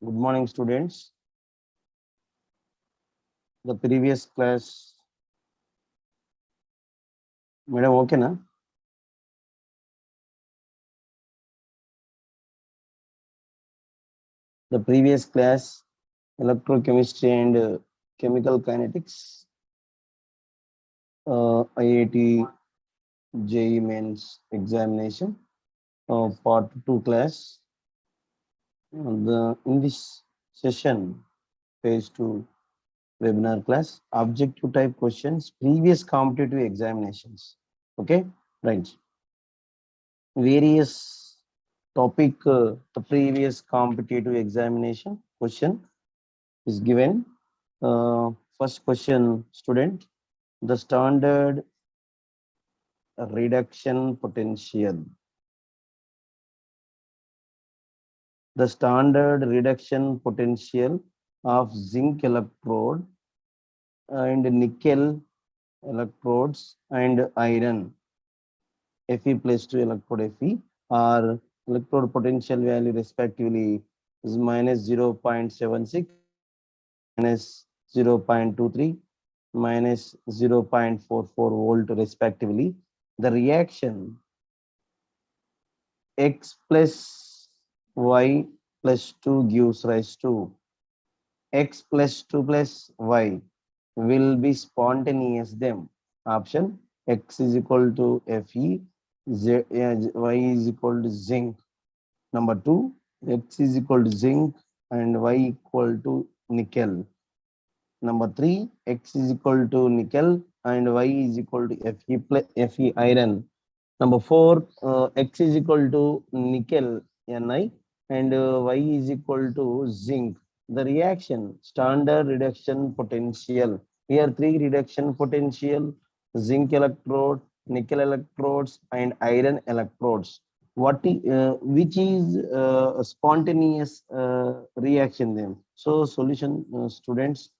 Good morning, students. The previous class, madam, okay na? The previous class, electrochemistry and chemical kinetics, IIT JEE Mains examination, part 2 class. In this session, phase 2 webinar class, objective type questions, previous competitive examinations. Okay, right. Various topic, the previous competitive examination question is given. First question, student, the standard reduction potential. The standard reduction potential of zinc electrode and nickel electrodes and iron Fe+2 electrode Fe are electrode potential value respectively is minus 0.76, minus 0.23, minus 0.44 volt respectively. The reaction X plus Y plus 2 gives rise to X plus 2 plus Y will be spontaneous them. Option X is equal to Fe, Y is equal to zinc. Number 2, X is equal to zinc and Y equal to nickel. Number 3, X is equal to nickel and Y is equal to Fe iron. Number 4, X is equal to nickel Ni and Y is equal to zinc. The reaction standard reduction potential. Here 3 reduction potential: zinc electrode, nickel electrodes, and iron electrodes. Which is a spontaneous reaction then? So solution, students,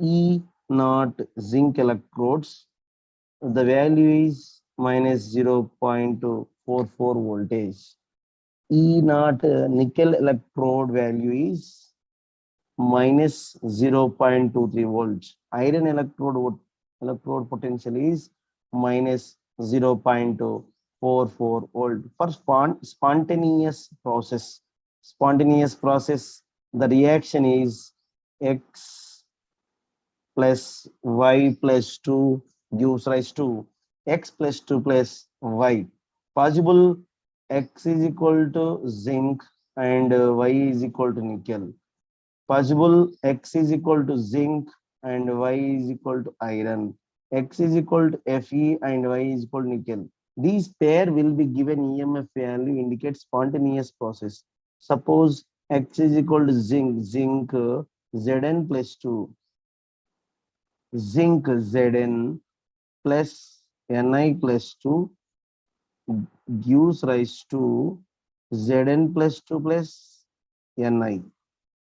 E naught zinc electrodes, the value is minus 0.44 voltage. E naught nickel electrode value is minus 0.23 volts. Iron electrode potential is minus 0.44 volt. For spontaneous process, the reaction is X plus Y plus 2 gives rise to X plus 2 plus Y. Possible X is equal to zinc and Y is equal to nickel. Possible X is equal to zinc and Y is equal to iron. X is equal to Fe and Y is equal to nickel. These pair will be given EMF value indicate spontaneous process. Suppose X is equal to zinc Zn plus 2. Zinc Zn plus Ni plus 2 gives rise to Zn plus 2 plus Ni.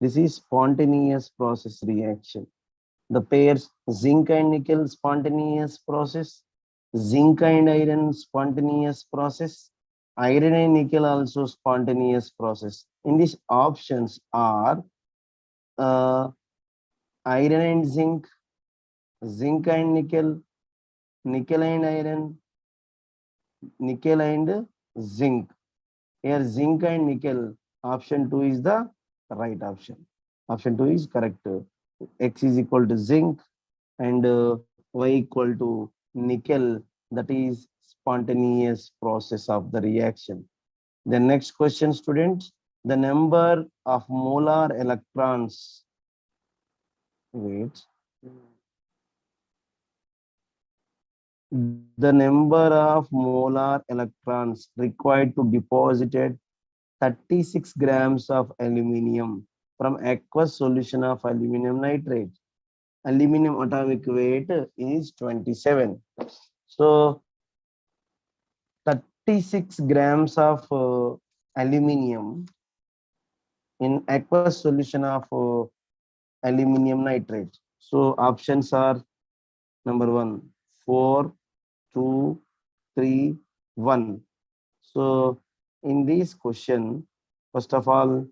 This is spontaneous process reaction. The pairs zinc and nickel spontaneous process, zinc and iron spontaneous process, iron and nickel also spontaneous process. In these options are iron and zinc, zinc and nickel, nickel and iron, nickel and zinc. Here zinc and nickel, option 2 is the right option. Option 2 is correct. X is equal to zinc and Y equal to nickel. That is spontaneous process of the reaction. The next question, students, the number of molar electrons. Wait. The number of molar electrons required to deposit 36 grams of aluminium from aqueous solution of aluminum nitrate. Aluminum atomic weight is 27. So 36 grams of aluminium in aqueous solution of aluminum nitrate. So options are number 1, 4, 2, 3, 1. So in this question, first of all,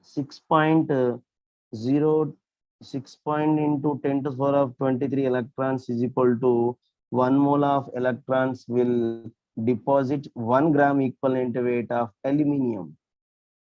6.06 point into 10 to the power of 23 electrons is equal to 1 mole of electrons will deposit 1 gram equivalent weight of aluminium.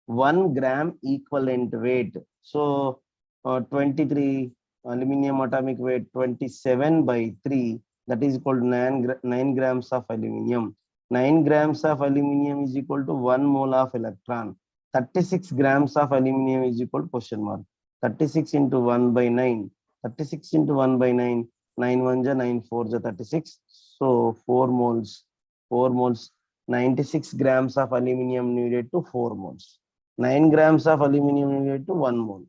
1 gram equivalent weight. So 23 aluminium atomic weight 27 by 3, that is equal to 9 grams of aluminium. 9 grams of aluminium is equal to 1 mole of electron. 36 grams of aluminium is equal to question mark. 36 into 1 by 9. 36 into 1 by 9. 9 1 ja 9 4 ja 36. So 4 moles. 4 moles. 96 grams of aluminium needed to 4 moles. 9 grams of aluminium needed to 1 mole.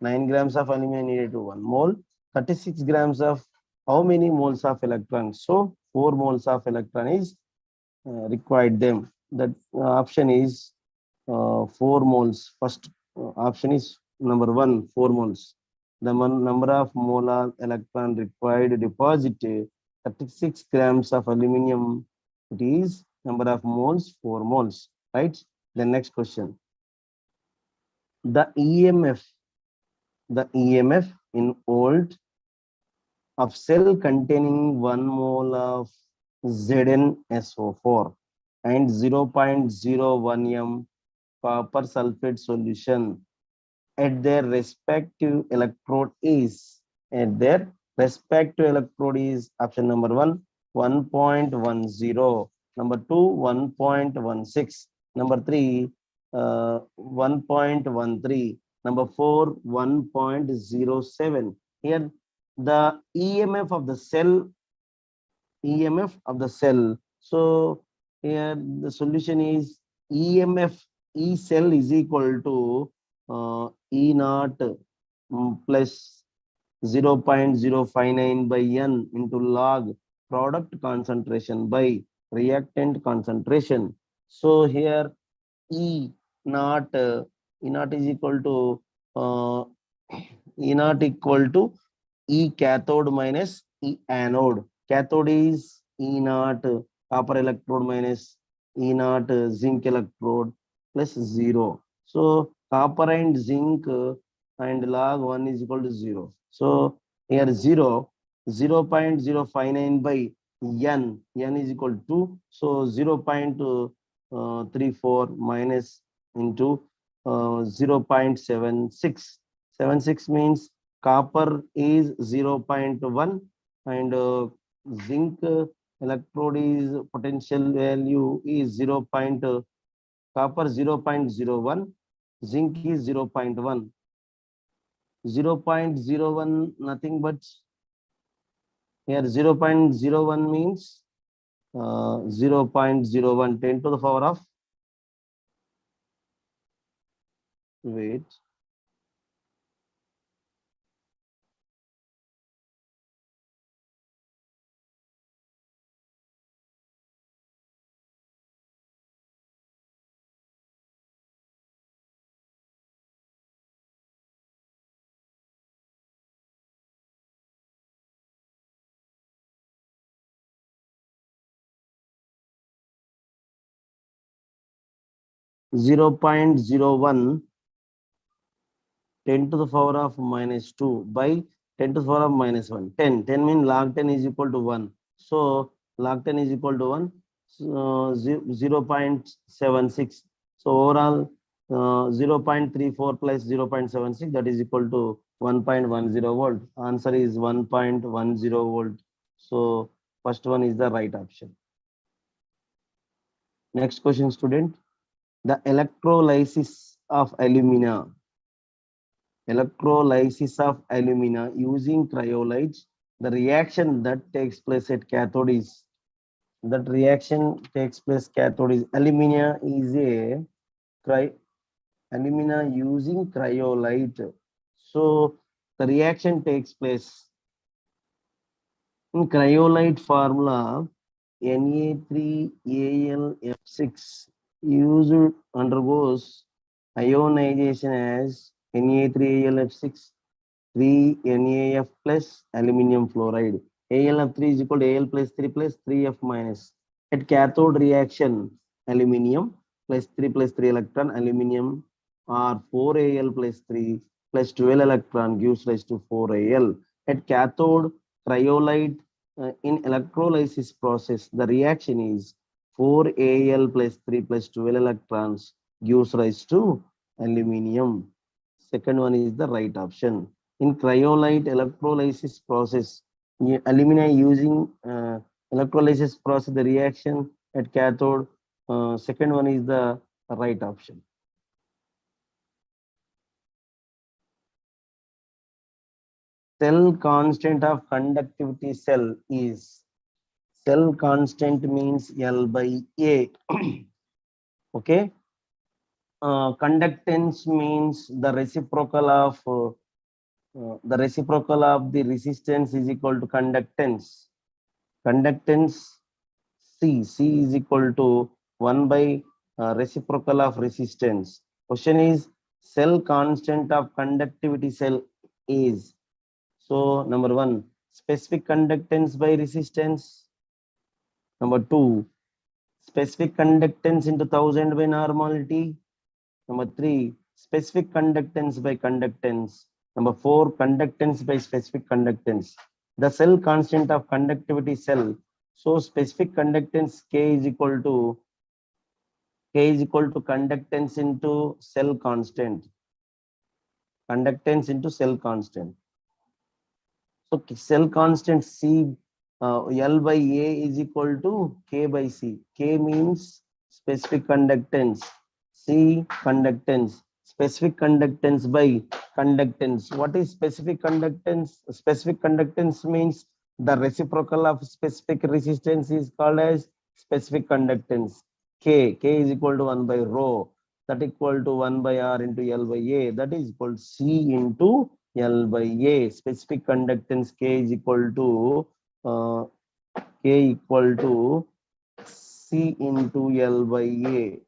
9 grams of aluminium needed to 1 mole. 36 grams of how many moles of electron? So 4 moles of electron is required them. That option is 4 moles. First option is number 1, 4 moles. The number of molar electron required to deposit 36 grams of aluminium. It is number of moles, 4 moles. Right? The next question. The EMF in volt of cell containing 1 mole of ZnSO4 and 0.01 m copper sulfate solution at their respective electrode is option number 1, 1.10, number 2, 1.16, number 3, 1.13, number 4, 1.07. Here the EMF of the cell. So here the solution is EMF E cell is equal to E naught plus 0.059 by N into log product concentration by reactant concentration. So here E naught is equal to E cathode minus E anode. Cathode is E naught copper electrode minus E naught zinc electrode plus 0. So copper and zinc and log 1 is equal to 0. So here 0.059 by N is equal to 2. So 0.34 minus into 0.76. 76 means copper is 0.1 and zinc electrode is potential value is 0. Copper 0.01, zinc is 0.1. 0.01 nothing but here 0.01 means 0.01 10 to the power of wait 0.01 10 to the power of minus 2 by 10 to the power of minus 1. 10 means log 10 is equal to 1. So log 10 is equal to 1. So, 0.76. So overall 0.34 plus 0.76, that is equal to 1.10 volt. Answer is 1.10 volt. So first one is the right option. Next question, student. The electrolysis of alumina. Electrolysis of alumina using cryolites. The reaction that takes place at cathode is alumina is a alumina using cryolite. So the reaction takes place in cryolite formula. Na3Al F6 used undergoes ionization as Na3AlF6 3NaF plus aluminium fluoride. AlF3 is equal to Al plus 3 plus 3F minus. At cathode reaction, aluminium plus 3 electron, aluminium or 4Al plus 3 plus 12 electron gives rise to 4Al. At cathode, cryolite in electrolysis process, the reaction is 4Al plus 3 plus 12 electrons gives rise to aluminium. Second one is the right option. In cryolite electrolysis process, alumina using electrolysis process, the reaction at cathode, second one is the right option. Cell constant of conductivity cell is, cell constant means L by A. Okay. Conductance means the reciprocal of the resistance is equal to conductance. Conductance C is equal to 1 by reciprocal of resistance. Question is, cell constant of conductivity cell is. So number 1, specific conductance by resistance. Number 2, specific conductance into 1000 by normality. Number 3, specific conductance by conductance. Number 4, conductance by specific conductance. The cell constant of conductivity cell. So specific conductance K is equal to conductance into cell constant. Conductance into cell constant. So cell constant C, L by A is equal to K by C. K means specific conductance. C conductance. Specific conductance by conductance. What is specific conductance? Specific conductance means the reciprocal of specific resistance is called as specific conductance. K is equal to 1 by rho. That equal to 1 by R into L by A. That is equal to C into L by A. Specific conductance K is equal to C into L by A.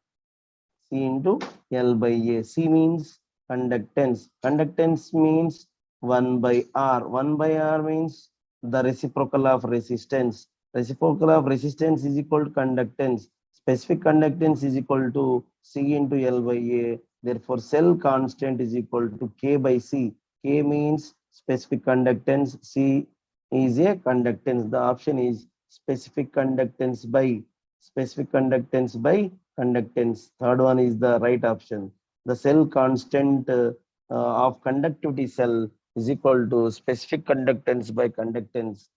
C into L by A. C means conductance. Conductance means 1 by R. 1 by R means the reciprocal of resistance. Reciprocal of resistance is equal to conductance. Specific conductance is equal to C into L by A. Therefore, cell constant is equal to K by C. K means specific conductance. C is a conductance. The option is specific conductance by conductance. Third one is the right option. The cell constant of conductivity cell is equal to specific conductance by conductance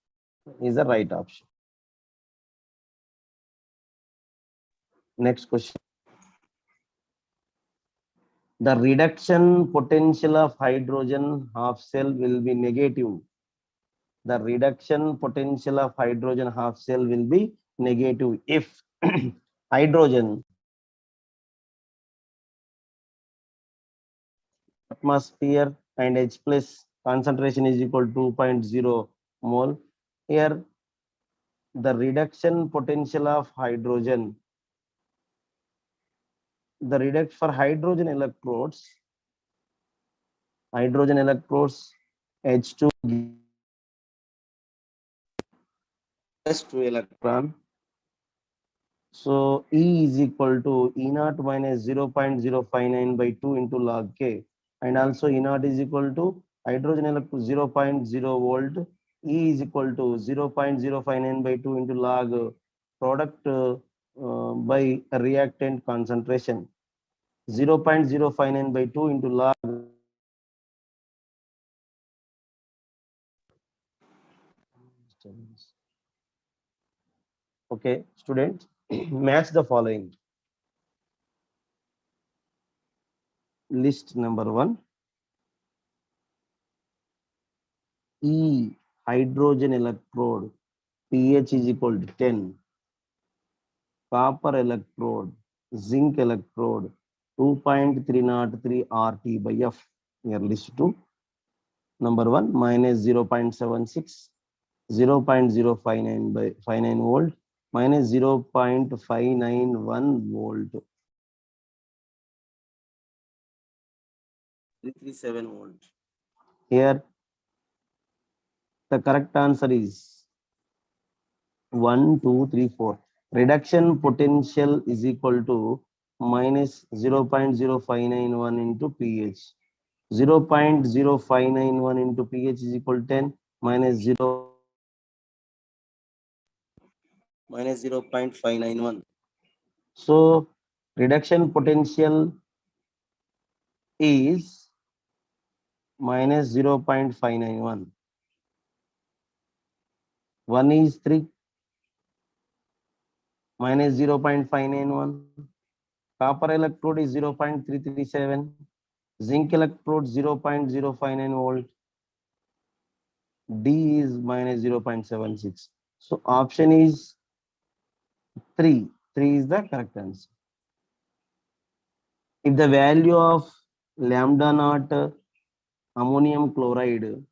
is the right option. Next question. The reduction potential of hydrogen half cell will be negative. The reduction potential of hydrogen half cell will be negative if hydrogen atmosphere and H plus concentration is equal to 2.0 mole. Here the reduction potential of hydrogen, the reduction for hydrogen electrodes H2 plus 2 electron. So E is equal to E naught minus 0.059 by 2 into log K, and also E naught is equal to hydrogen electron 0.0 volt. E is equal to 0.059 by 2 into log product by reactant concentration. 0.059 by 2 into log. Okay, students, match the following. List number 1. E hydrogen electrode pH is equal to 10. Copper electrode, zinc electrode 2.303 RT by F. Here list 2. Number 1 minus 0.76, 0.059 by 59 volt, minus 0.591 volt, 337 volt. Here the correct answer is 1, 2, 3, 4. Reduction potential is equal to minus 0.0591 into pH. 0.0591 into pH is equal to 10 minus 0.591. So reduction potential is minus 0.591. 1 is 3 minus 0.591. Copper electrode is 0.337. Zinc electrode 0.059 volt. D is minus 0.76. So option is 3. 3 is the correct answer. If the value of lambda naught ammonium chloride,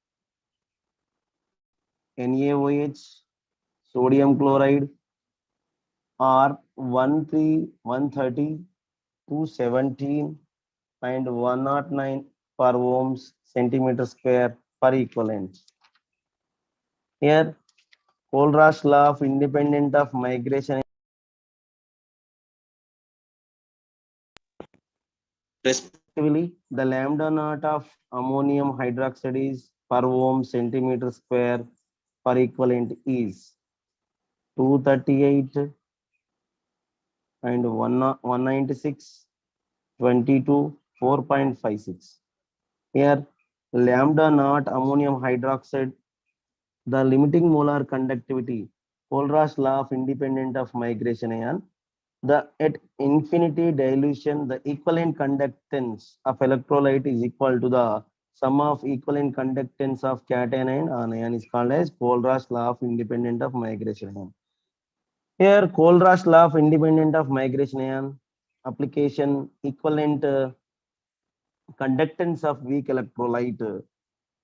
NaOH, sodium chloride are 130, 217 and 109 per ohms centimeter square per equivalent. Here, Kohlraasch law of independent of migration respectively, the lambda naught of ammonium hydroxide is per ohm centimeter square per equivalent is 238 and 196, 22, 4.56. Here, lambda naught ammonium hydroxide, the limiting molar conductivity, Kohlraasch law of independent of migration ion, the at infinity dilution, the equivalent conductance of electrolyte is equal to the sum of equivalent conductance of cation and anion is called as Kohlraasch law of independent of migration ion. Here, Kohlraasch law of independent of migration ion application equivalent conductance of weak electrolyte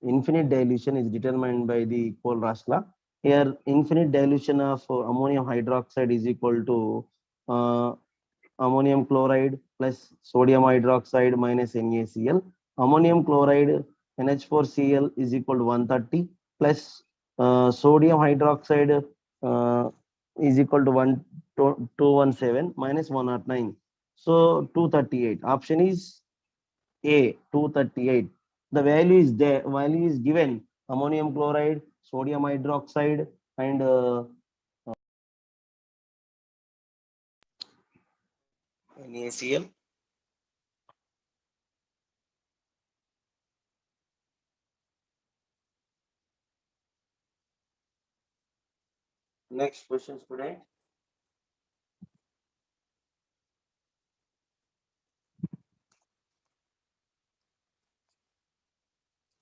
infinite dilution is determined by the Kohlraasch law. Here, infinite dilution of ammonium hydroxide is equal to ammonium chloride plus sodium hydroxide minus NaCl. Ammonium chloride NH4Cl is equal to 130 plus sodium hydroxide is equal to 217 minus 109. So 238. Option is A, 238. The value is there, value is given ammonium chloride, sodium hydroxide, and NaCl. Next question, student.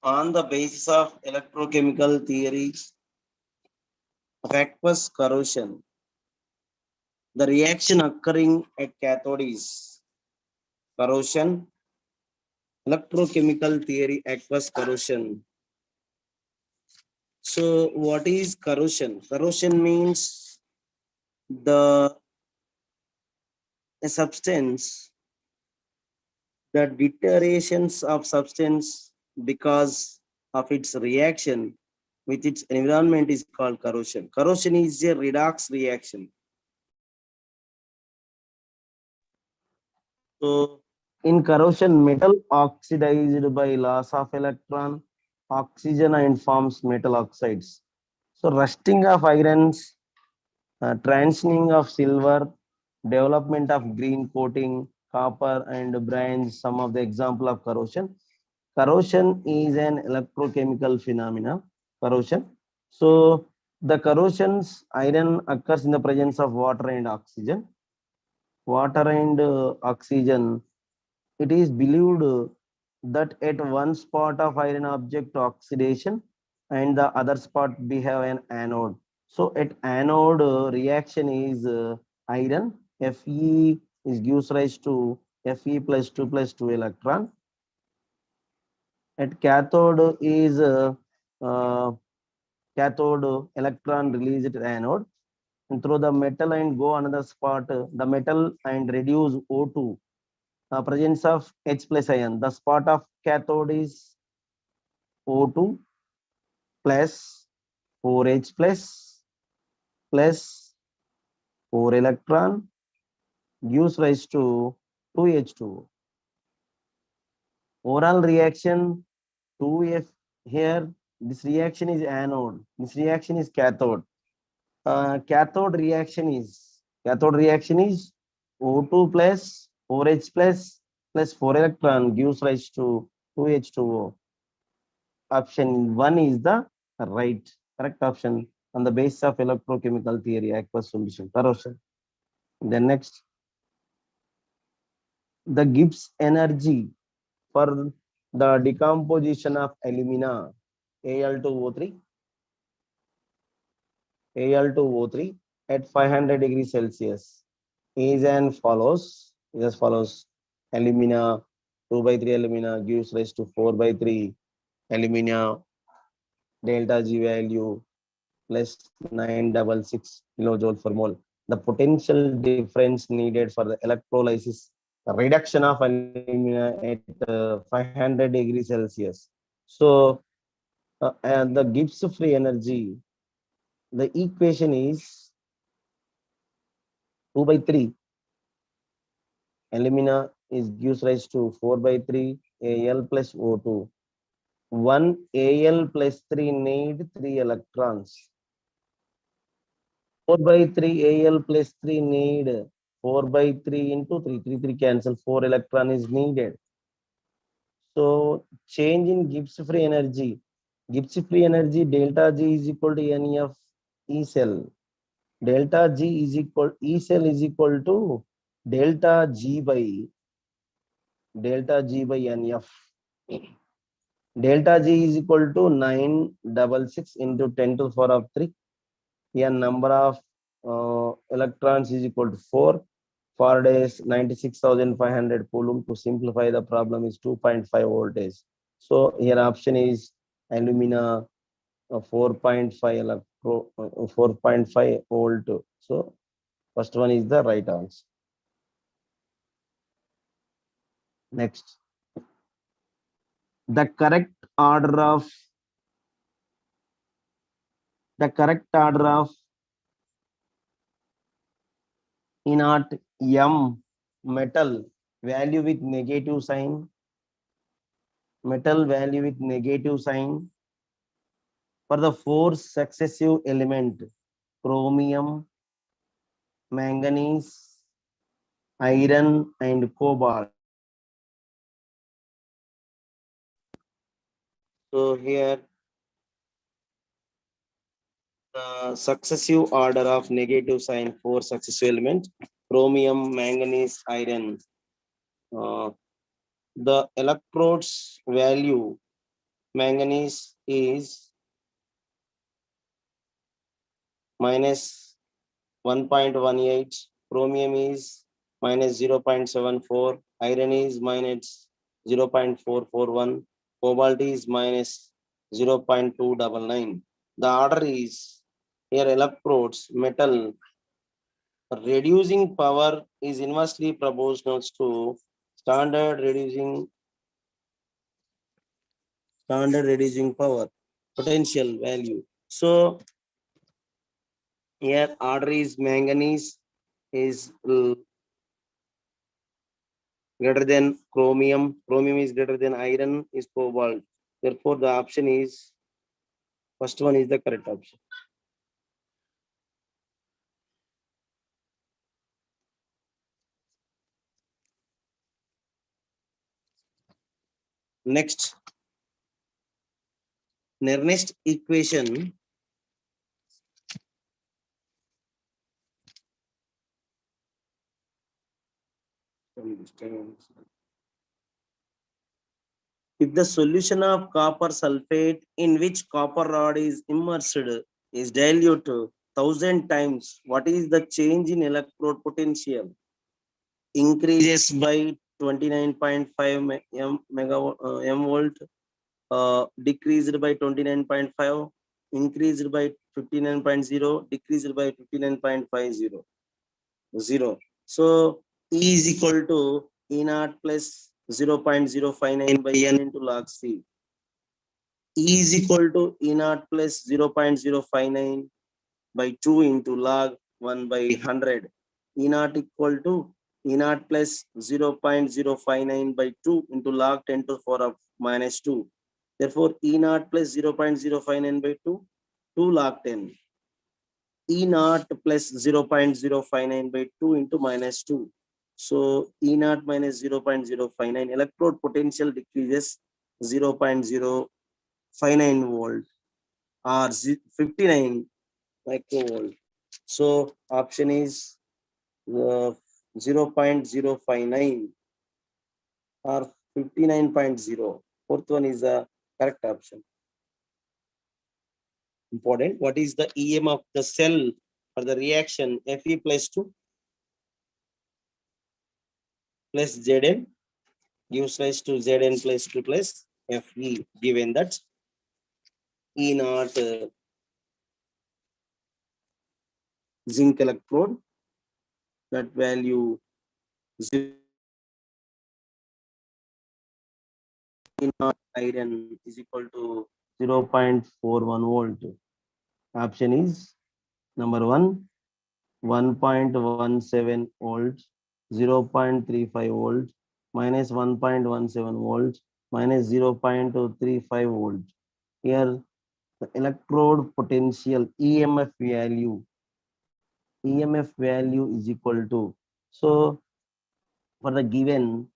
On the basis of electrochemical theory of aqueous corrosion, the reaction occurring at cathode is corrosion, electrochemical theory, aqueous corrosion. So what is corrosion? Corrosion means a substance, the deteriorations of substance because of its reaction with its environment is called corrosion. Corrosion is a redox reaction. So in corrosion, metal oxidized by loss of electron, oxygen and forms metal oxides. So rusting of irons, transitioning of silver, development of green coating, copper and bronze, some of the example of corrosion. Corrosion is an electrochemical phenomena. Corrosion. So the corrosions iron occurs in the presence of water and oxygen. Water and oxygen. It is believed that at one spot of iron object oxidation and the other spot behave an anode. So at anode reaction is iron. Fe is gives rise to Fe plus 2 electron. At cathode is cathode electron released at anode and through the metal and go another spot the metal and reduce O2 presence of H plus ion. The spot of cathode is O2 plus 4H plus 4 electron gives rise to 2H2O. Overall reaction 2F here. This reaction is anode. This reaction is cathode. Cathode reaction is O2 plus 4H plus 4 electron gives rise to 2H2O. Option 1 is the correct option on the basis of electrochemical theory, aqueous solution, corrosion. Then next, the Gibbs energy for the decomposition of alumina Al2O3 at 500 degrees Celsius is as follows. Alumina 2 by 3 alumina gives rise to 4 by 3 alumina, delta G value plus 966 kilojoule per mole. The potential difference needed for the electrolysis, the reduction of alumina at 500 degrees Celsius. So, and the Gibbs free energy, the equation is 2 by 3. Alumina is gives rise to 4 by 3 Al plus O2. 1 Al plus 3 need 3 electrons. 4 by 3 Al plus 3 need 4 by 3 into 3. 3 cancel. 4 electron is needed. So change in Gibbs free energy. Gibbs free energy delta G is equal to NF E cell. Delta G is equal E cell is equal to delta G by NF. Delta G is equal to 966 into 10 to the power of 3. Here number of electrons is equal to 4. Faraday's 96,500 coulomb. To simplify the problem is 2.5 voltage. So here option is alumina 4.5 4.5 volt. So first one is the right answer. Next, the correct order of inert M metal value with negative sign. For the 4 successive element: chromium, manganese, iron, and cobalt. So here the successive order of negative sign 4 successive element: chromium, manganese, iron. The electrodes value: manganese is minus 1.18, chromium is minus 0.74, iron is minus 0.441, cobalt is minus 0.299. The order is here: electrodes, metal, reducing power is inversely proportional to standard reducing power potential value. So here order is manganese is greater than chromium is greater than iron is cobalt. Therefore the option is first one is the correct option. Next, Nernst equation. If the solution of copper sulfate in which copper rod is immersed is dilute 1000 times, what is the change in electrode potential? Increases by 29.5 m volt, decreased by 29.5, increased by 59.0, decreased by 59.50. 0. So E is equal to E naught plus 0.059 by N into log C. E is equal to E naught plus 0.059 by 2 into log 1 by 100. E naught equal to E naught plus 0.059 by 2 into log 10 to the power of minus 2. Therefore, E naught plus 0.059 by 2, 2 log 10. E naught plus 0.059 by 2 into minus 2. So E naught minus 0.059, electrode potential decreases 0.059 volt or 59 microvolt. So option is 0.059 or 59.0. Fourth one is the correct option. Important. What is the EM of the cell for the reaction Fe plus 2 plus Zn gives rise to Zn plus 2 plus Fe, given that E naught zinc electrode, that value 0, E naught iron is equal to 0.41 volt. Option is number 1, 1.17 volt, 0.35 volt, minus 1.17 volt, minus 0.35 volt. Here, the electrode potential EMF value is equal to, so for the given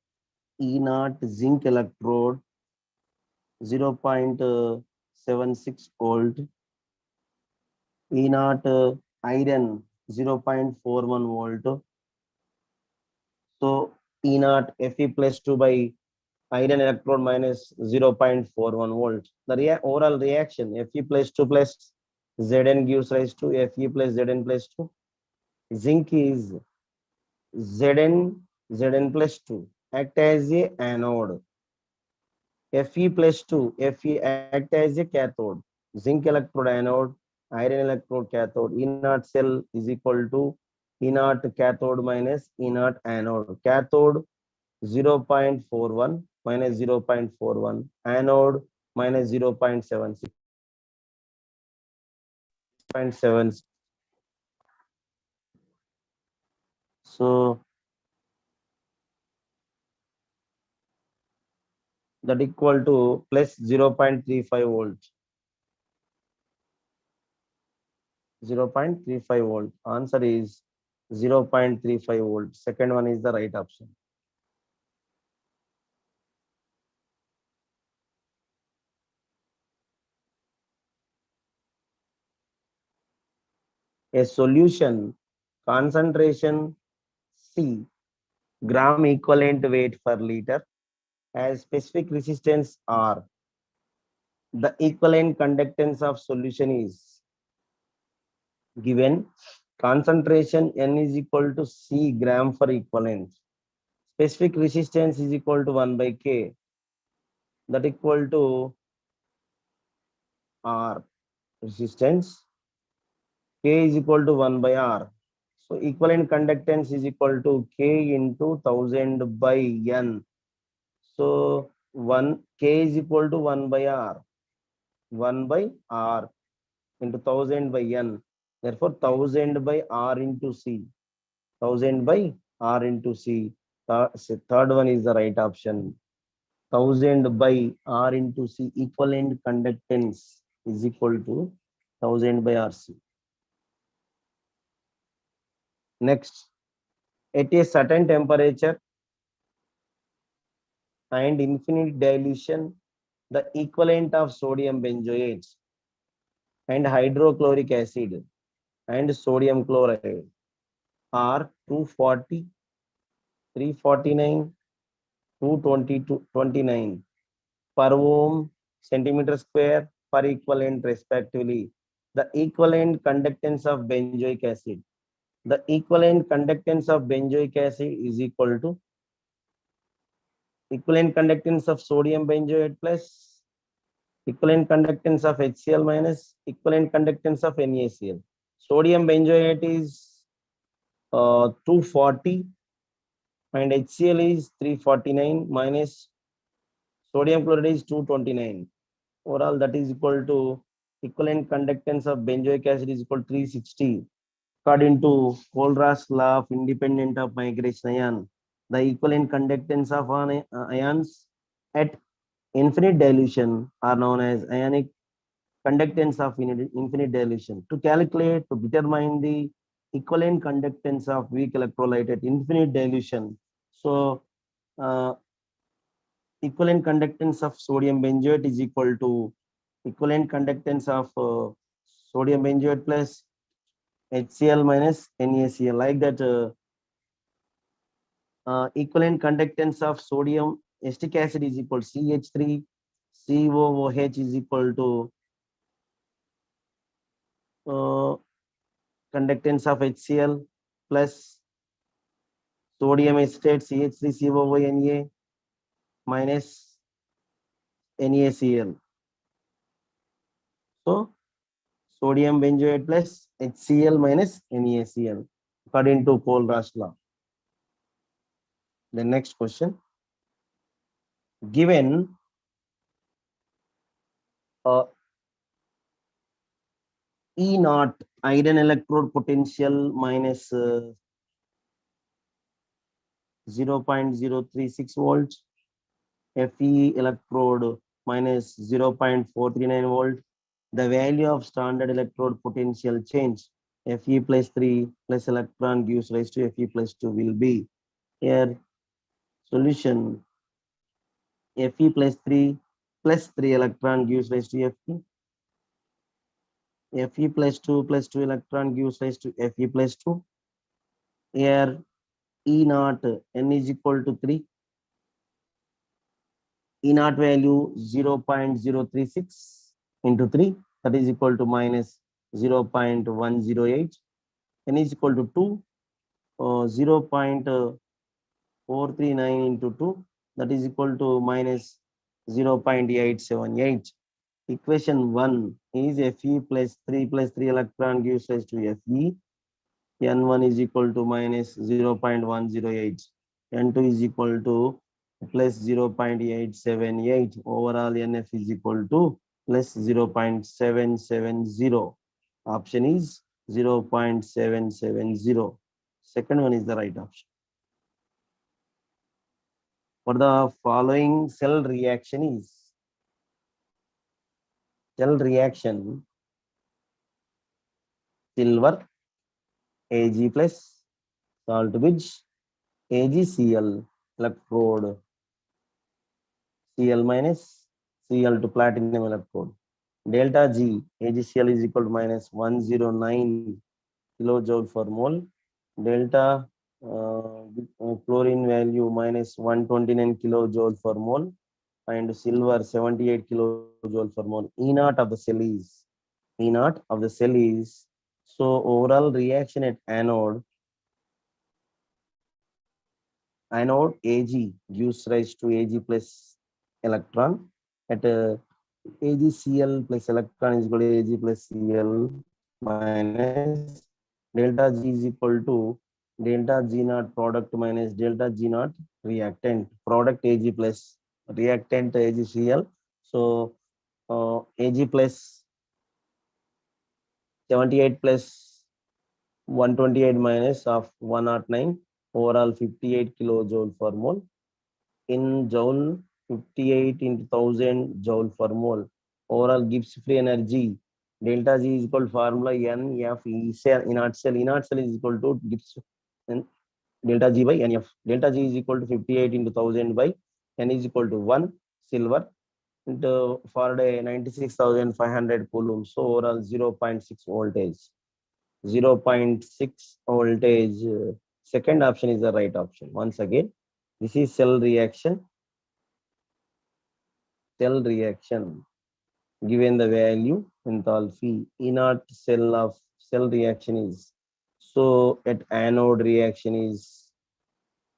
E naught zinc electrode 0.76 volt, E naught iron 0.41 volt. So E naught Fe plus 2 by iron electrode minus 0.41 volt. The overall reaction Fe plus 2 plus Zn gives rise to Fe plus Zn plus 2. Zinc is Zn plus 2 act as a anode. Fe plus 2 Fe act as a cathode. Zinc electrode anode, iron electrode cathode. E naught cell is equal to E naught cathode minus E naught anode. Cathode 0.41 minus 0.41, anode minus 0.76. So that equal to plus 0.35 volts. 0.35 volt. Answer is 0.35 volt. Second one is the right option. A solution concentration C, gram equivalent weight per liter, has specific resistance R. The equivalent conductance of solution is given. Concentration N is equal to C gram for equivalent. Specific resistance is equal to 1 by K. That equal to R. Resistance K is equal to 1 by R. So equivalent conductance is equal to K into 1000 by N. So 1 K is equal to 1 by R. 1 by R into 1000 by N. Therefore 1000 by R into C. 1000 by R into C. Third one is the right option. 1000 by R into C, equivalent conductance is equal to 1000 by RC. Next, at a certain temperature and infinite dilution, the equivalent of sodium benzoate and hydrochloric acid and sodium chloride are 240, 349, 220 to 29 per ohm centimeter square per equivalent respectively. The equivalent conductance of benzoic acid. The equivalent conductance of benzoic acid is equal to equivalent conductance of sodium benzoate plus equivalent conductance of HCl minus equivalent conductance of NaCl. Sodium benzoate is 240 and HCl is 349 minus sodium chloride is 229. Overall, that is equal to equivalent conductance of benzoic acid is equal to 360. According to Kohlraasch's law of independent of migration ion, the equivalent conductance of ions at infinite dilution are known as ionic conductance of infinite dilution. To determine the equivalent conductance of weak electrolyte at infinite dilution. So, uh, equivalent conductance of sodium benzoate is equal to equivalent conductance of sodium benzoate plus HCl minus NaCl. Like that, equivalent conductance of sodium acetic acid is equal to CH3, COOH is equal to uh, conductance of HCl plus sodium acetate CH3COONA minus NaCl. So sodium benzoate plus HCl minus NaCl according to Kohlraasch's law. The next question, given E naught iron electrode potential minus 0.036 volts, Fe electrode minus 0.439 volt, the value of standard electrode potential change Fe plus 3 plus electron gives rise to Fe plus 2 will be here solution Fe plus 3 electron gives rise to Fe. Fe plus 2 electron gives rise to Fe plus 2. Here E naught n is equal to 3. E naught value 0.036 into 3, that is equal to minus 0.108. N is equal to 2, 0.439 into 2, that is equal to minus 0.878. Equation 1 is Fe plus 3 electron gives rise to Fe. N1 is equal to minus 0.108. N2 is equal to plus 0.878. Overall NF is equal to plus 0.770. Option is 0.770. Second one is the right option. For the following cell reaction, silver Ag plus salt bridge AgCl electrode Cl minus Cl to platinum electrode. Delta G AgCl is equal to minus 109 kilojoule per mole. Delta chlorine value minus 129 kilojoule per mole, and silver 78 kilojoule per mole. E naught of the cell is so overall reaction at anode Ag gives rise to Ag plus electron at AgCl plus electron is equal to Ag plus Cl minus delta G is equal to delta G naught product minus delta G naught reactant, product Ag plus reactant AgCl. So Ag plus 78 plus 128 minus of 109, overall 58 kilojoule per mole. In joule, 58 into 1000 joule per mole. Overall gives free energy. Delta G is equal to formula NF cell inert cell. Inert cell is equal to gives delta G by NF. Delta G is equal to 58 into 1000 by N is equal to 1 silver into for a 96,500 coulombs. So overall 0.6 voltage. 0.6 voltage. Second option is the right option. Once again, this is cell reaction. Given the value enthalpy inert cell reaction is, so at anode reaction is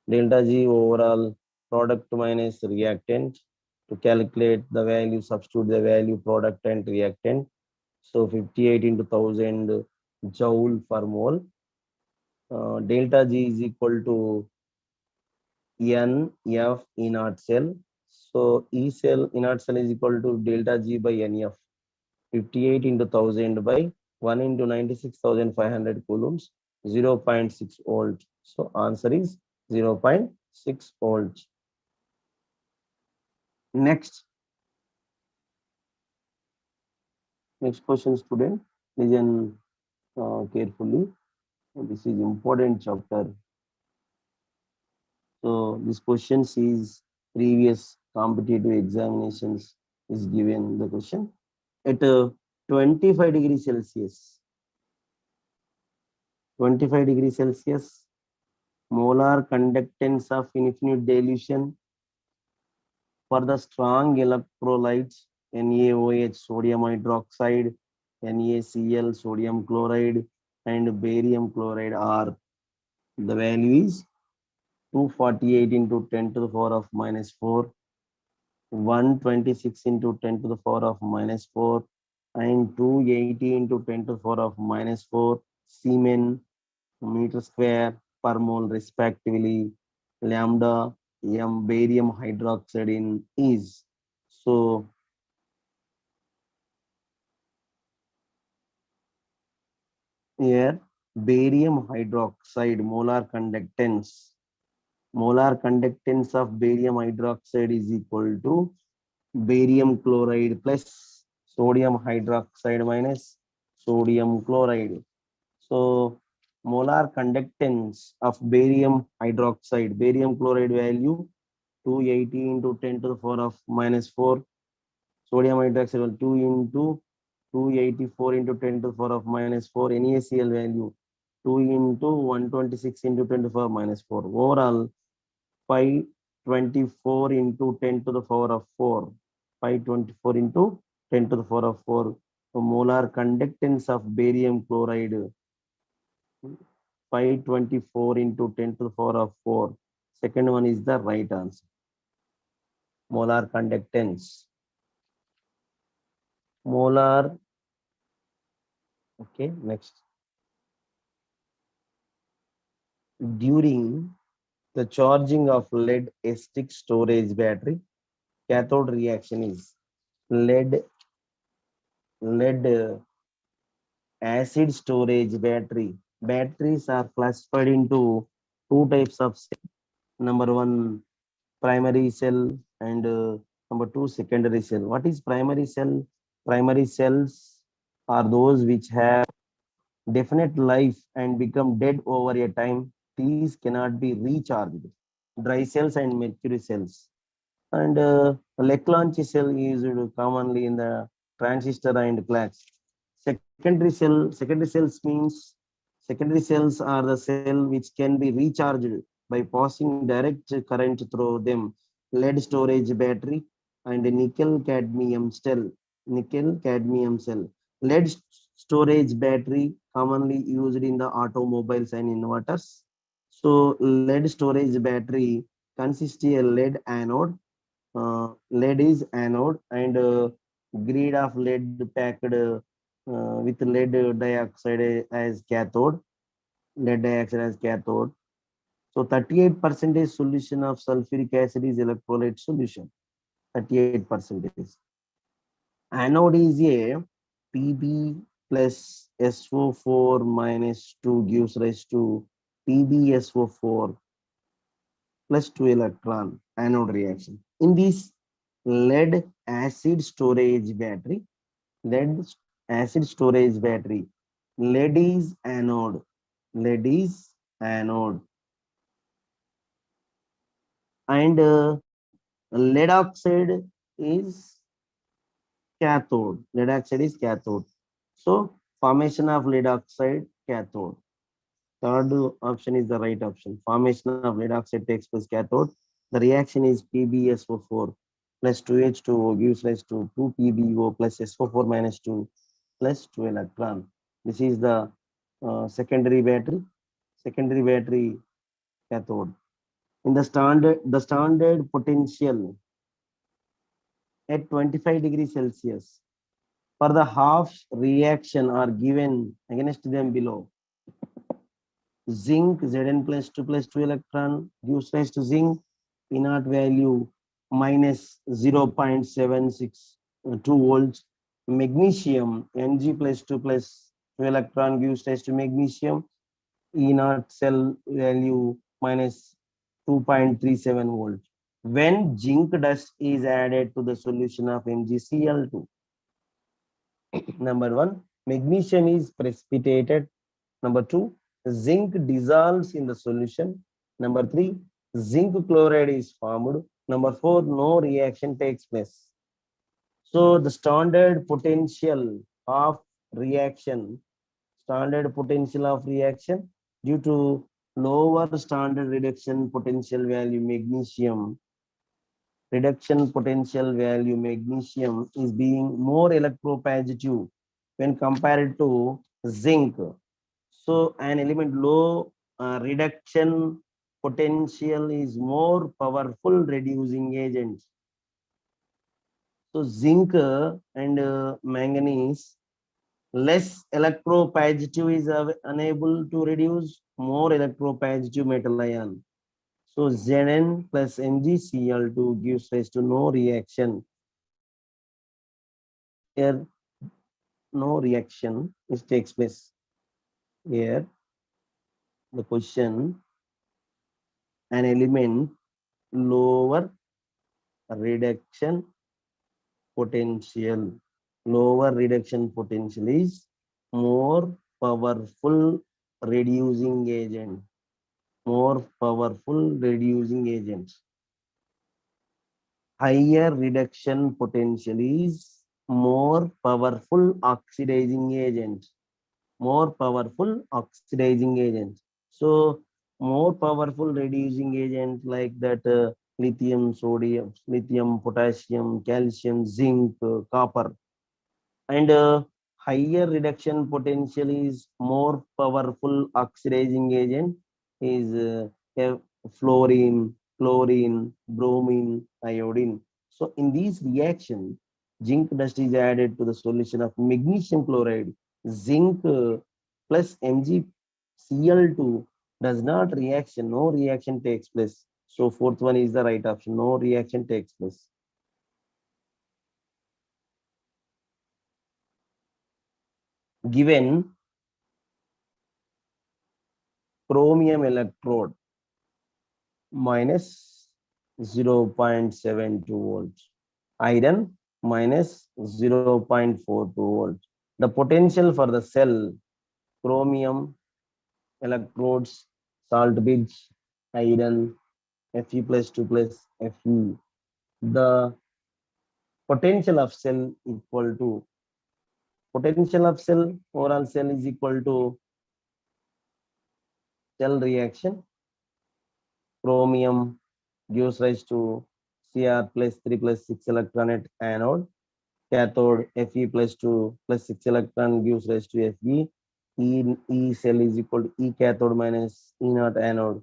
delta G overall product minus reactant. To calculate the value, substitute the value product and reactant. So 58 into 1000 joule per mole. Delta G is equal to NF inert cell. So E cell inert cell is equal to delta G by NF. 58 into 1000 by 1 into 96,500 coulombs. 0.6 volt. So answer is 0.6 volt. Next question, student. Listen carefully. This is important chapter. So this question is previous competitive examinations is given the question at 25 degrees Celsius. 25 degrees Celsius, molar conductance of infinite dilution for the strong electrolytes NaOH, sodium hydroxide, NaCl, sodium chloride, and barium chloride are the value is 248 into 10 to the power of minus 4, 126 into 10 to the power of minus 4, and 280 into 10 to the power of minus 4 Siemens meter square per mole respectively. Lambda m barium hydroxide in is. So here barium hydroxide molar conductance of barium hydroxide is equal to barium chloride plus sodium hydroxide minus sodium chloride. So molar conductance of barium hydroxide, barium chloride value 280 into 10 to the power of minus 4. Sodium hydroxide 2 into 284 into 10 to the power of minus 4. NaCl value 2 into 126 into 10 to the power of minus 4. Overall 524 into 10 to the power of 4. 524 into 10 to the power of 4. So molar conductance of barium chloride 524 into 10 to the power of 4. Second one is the right answer. Molar conductance. Molar. Okay, next. During the charging of lead acid storage battery, cathode reaction is lead acid storage battery. Batteries are classified into two types of cell. Number one, primary cell, and number two, secondary cell. What is primary cell? Primary cells are those which have definite life and become dead over a time. These cannot be recharged. Dry cells and mercury cells. And Leclanche cell is used commonly in the transistor and clocks. Secondary cells are the cell which can be recharged by passing direct current through them. Lead storage battery and nickel cadmium cell. Lead storage battery commonly used in the automobiles and inverters. So lead storage battery consists of a lead is anode and grid of lead packed with lead dioxide as cathode. Lead dioxide as cathode. So 38% solution of sulfuric acid is electrolyte solution. 38%. Anode is a Pb plus SO4 minus 2 gives rise to PbSO4 plus 2 electron anode reaction. In this lead acid storage battery, lead acid storage battery, lead is anode, lead is anode, and lead oxide is cathode. Lead oxide is cathode. So formation of lead oxide cathode. Third option is the right option. Formation of lead oxide takes place cathode. The reaction is PbSO4 plus 2H2O gives rise to 2PbO plus SO4 minus 2 plus 2 electron. This is the secondary battery. Secondary battery cathode. In the standard potential at 25 degrees Celsius for the half reaction are given against them below. Zinc Zn plus 2 electron gives rise to zinc P naught value minus 0.762 volts. Magnesium Mg plus 2 electron gives rise to magnesium E naught cell value minus 2.37 volt. When zinc dust is added to the solution of MgCl2, number one, magnesium is precipitated. Number two, zinc dissolves in the solution. Number three, zinc chloride is formed. Number four, no reaction takes place. So the reaction, standard potential of reaction due to lower standard reduction potential value magnesium is being more electropositive when compared to zinc. So an element low reduction potential is more powerful reducing agent. So zinc and manganese less electropositive is unable to reduce more electropositive metal ion. So Zn plus MgCl2 gives rise to no reaction. Here no reaction is takes place. Here the question, an element lower reduction potential. Lower reduction potential is more powerful reducing agent. More powerful reducing agent. Higher reduction potential is more powerful oxidizing agent. More powerful oxidizing agent. So more powerful reducing agent like that lithium, sodium, lithium, potassium, calcium, zinc, copper, and higher reduction potential is more powerful oxidizing agent is fluorine, chlorine, bromine, iodine. So in these reaction, zinc dust is added to the solution of magnesium chloride. Zinc plus MgCl2 does not reaction, no reaction takes place. So fourth one is the right option, no reaction takes place. Given chromium electrode minus 0.72 volts, iron minus 0.42 volts. The potential for the cell, chromium electrodes, salt bridge, iron, Fe plus 2 plus Fe. The potential of cell equal to potential of cell, overall cell is equal to cell reaction. Chromium gives rise to Cr plus 3 plus 6 electron at anode. Cathode Fe plus 2 plus 6 electron gives rise to Fe. E cell is equal to E cathode minus E naught anode.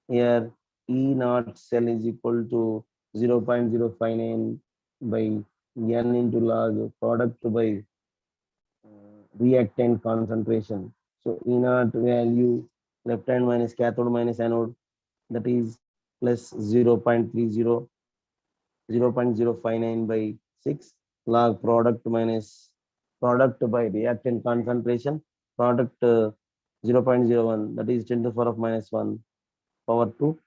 Here E naught cell is equal to 0.059 by N into log product by reactant concentration. So E naught value left hand minus cathode minus anode, that is plus 0.30, 0.059 by 6 log product minus product by reactant concentration, product 0.01, that is 10 to the power of minus 1 power 2,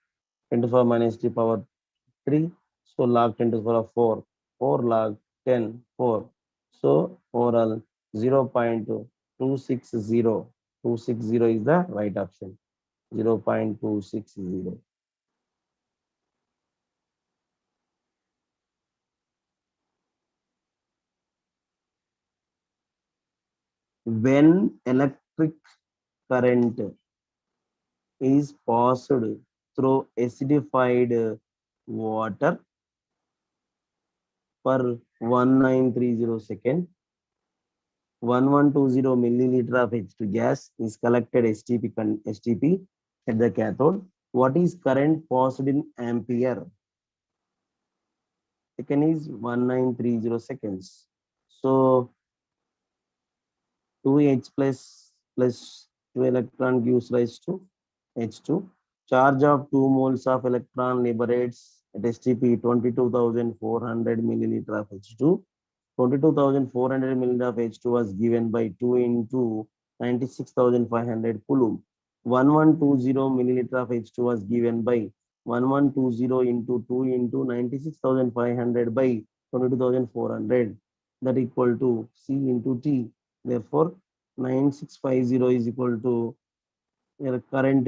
10 to the power minus 3 power 3. So log 10 to the power of 4, 4 log 10, 4. So overall 0.260, 260 is the right option, 0.260. When electric current is passed through acidified water for 1930 second, 1120 milliliter of H2 gas is collected STP at the cathode. What is current passed in ampere? Second is 1930 seconds. So 2H plus 2 electron gives rise to H2. Charge of 2 moles of electron liberates at STP 22,400 milliliter of H2. 22,400 milliliter of H2 was given by 2 into 96,500 coulomb. 1120 milliliter of H2 was given by 1120 into 2 into 96,500 by 22,400, that equal to C into T. Therefore, 9650 is equal to current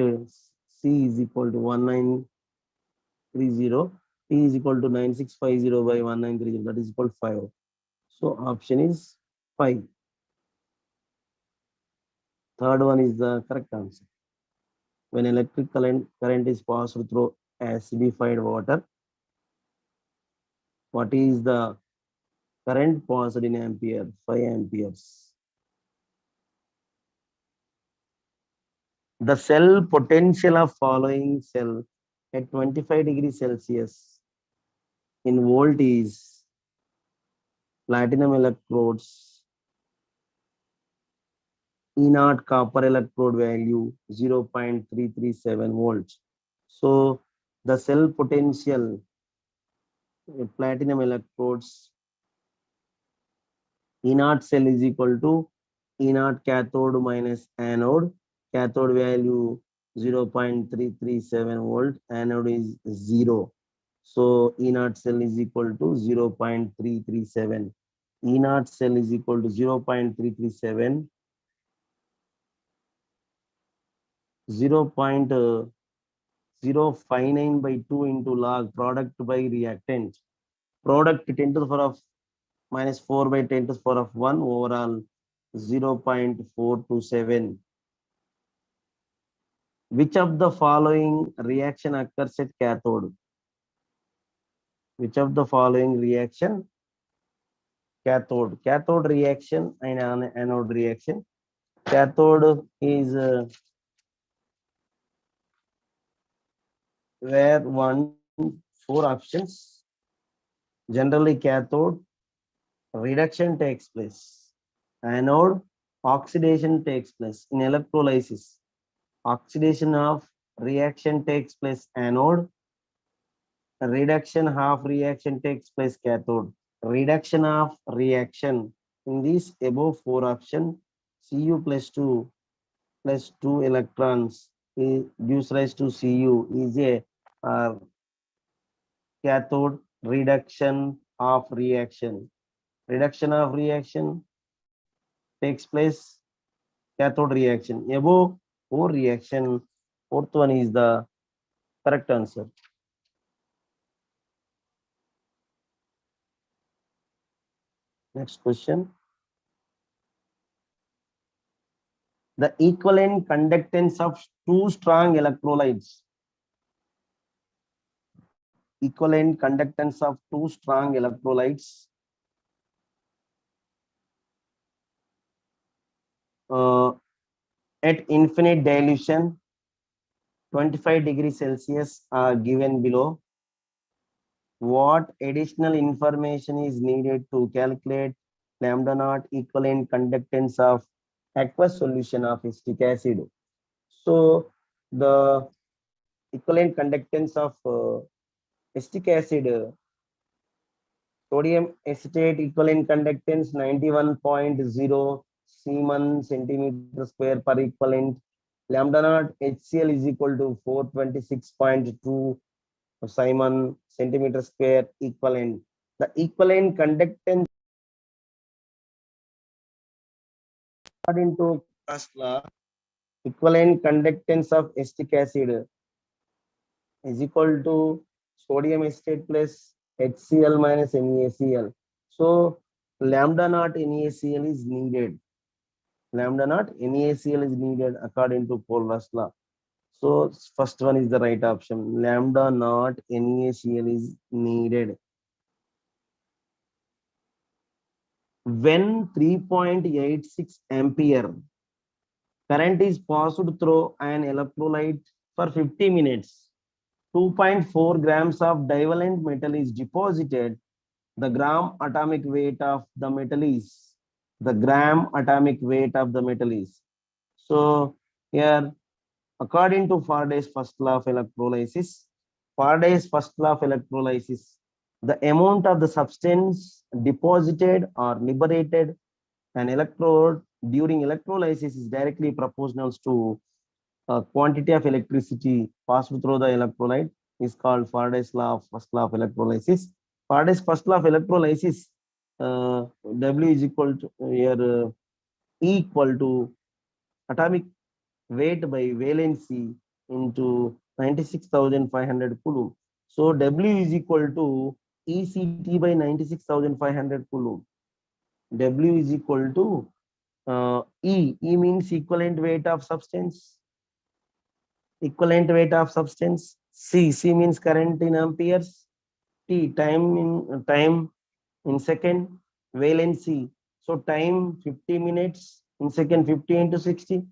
C is equal to 1930. T is equal to 9650 by 1930, that is equal to 5. So option is 5. Third one is the correct answer. When electric current is passed through acidified water, what is the current passed in ampere? 5 amperes. The cell potential of following cell at 25 degrees Celsius in volt is platinum electrodes, E0 copper electrode value 0.337 volts. So the cell potential platinum electrodes, E0 cell is equal to E0 cathode minus anode. Cathode value 0.337 volt, anode is 0. So E0 cell is equal to 0.337. E0 cell is equal to 0.337, 0.059 by 2 into log product by reactant. Product 10 to the power of minus 4 by 10 to the power of 1, overall 0.427. Which of the following reaction occurs at cathode? Which of the following reaction? Cathode. Cathode reaction and anode reaction. Cathode is where 4 options. Generally, cathode reduction takes place. Anode oxidation takes place. In electrolysis, oxidation of reaction takes place anode. Reduction half reaction takes place cathode. Reduction of reaction in this above 4 option, Cu plus 2 electrons gives rise to Cu is a cathode. Reduction of reaction. Reduction of reaction takes place cathode reaction. Above 4 reaction, fourth one is the correct answer. Next question. The equivalent conductance of two strong electrolytes. Equivalent conductance of two strong electrolytes at infinite dilution 25 degrees Celsius are given below. What additional information is needed to calculate lambda naught equivalent conductance of aqueous solution of acetic acid? So the equivalent conductance of acetic acid, sodium acetate equivalent conductance 91.0 Siemens centimeter square per equivalent. Lambda naught HCl is equal to 426.2 Simon centimeter square equivalent. The equivalent conductance according to Paul's law, equivalent conductance of acetic acid is equal to sodium acetate plus HCl minus NaCl. So lambda naught NaCl is needed. Lambda naught NaCl is needed according to Paul's law. So first one is the right option. Lambda naught NaCl is needed. When 3.86 ampere current is passed through an electrolyte for 50 minutes, 2.4 grams of divalent metal is deposited. The gram atomic weight of the metal is. The gram atomic weight of the metal is. So here, according to Faraday's first law of electrolysis, the amount of the substance deposited or liberated an electrode during electrolysis is directly proportional to quantity of electricity passed through the electrolyte is called Faraday's law of first law of electrolysis. Faraday's first law of electrolysis, W is equal to here E equal to atomic weight by valency into 96,500 coulomb. So W is equal to ECT by 96,500 coulomb. W is equal to E. E means equivalent weight of substance. Equivalent weight of substance. C means current in amperes. Time in second. Valency. So time 50 minutes in second, 50 into 60.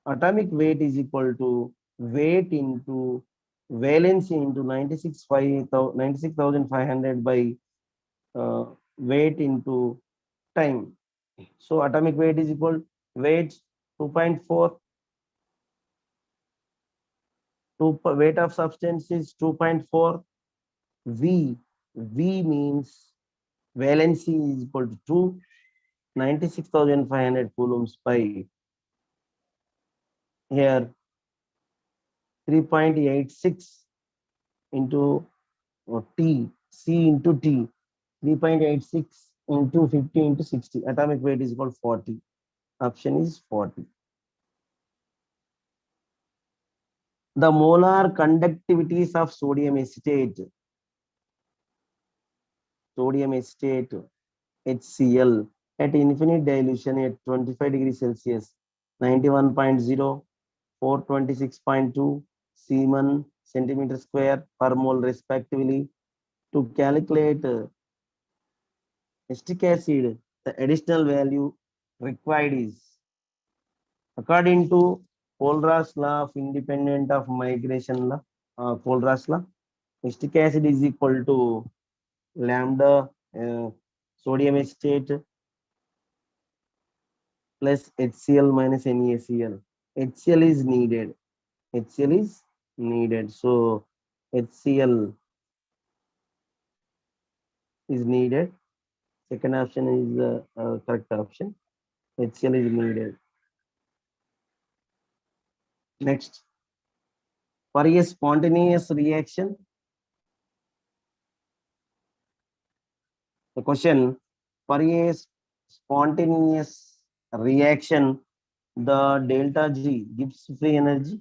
Atomic weight is equal to weight into valency into 96,500 by weight into time. So atomic weight is equal weight 2.4. Weight of substance is 2.4. V means valency is equal to 2. 96,500 coulombs by here 3.86 into T, C into T, 3.86 into 50 into 60. Atomic weight is equal to 40. Option is 40. The molar conductivities of sodium acetate, HCl, at infinite dilution at 25 degrees Celsius, 91.0, 426.2 Siemens centimeter square per mole respectively. To calculate acetic acid, the additional value required is, according to Kohlraasch's law of independent of migration law, Kohlraasch's law, acetic acid is equal to lambda sodium acetate plus HCl minus NaCl. HCl is needed. HCl is needed. So HCl is needed. Second option is the correct option. HCl is needed. Next, for a spontaneous reaction, the question, for a spontaneous reaction, the delta G gives free energy,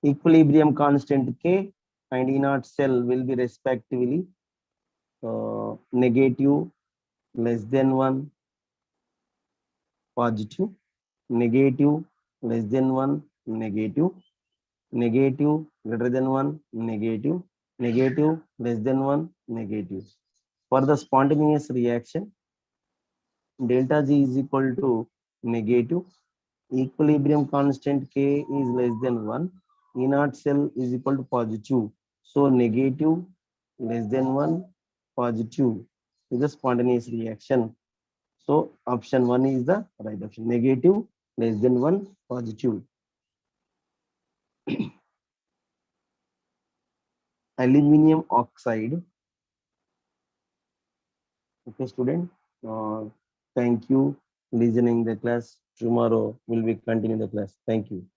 equilibrium constant K, and E naught cell will be respectively negative, less than 1, positive, negative, less than 1, negative, negative, greater than 1, negative, negative, less than 1, negative. For the spontaneous reaction, delta G is equal to negative, equilibrium constant K is less than 1, E naught cell is equal to positive. So negative, less than 1, positive is the spontaneous reaction. So option 1 is the right option. Negative, less than 1, positive. Aluminium oxide. Okay, student. Thank you listening the class. Tomorrow will be continue the class. Thank you.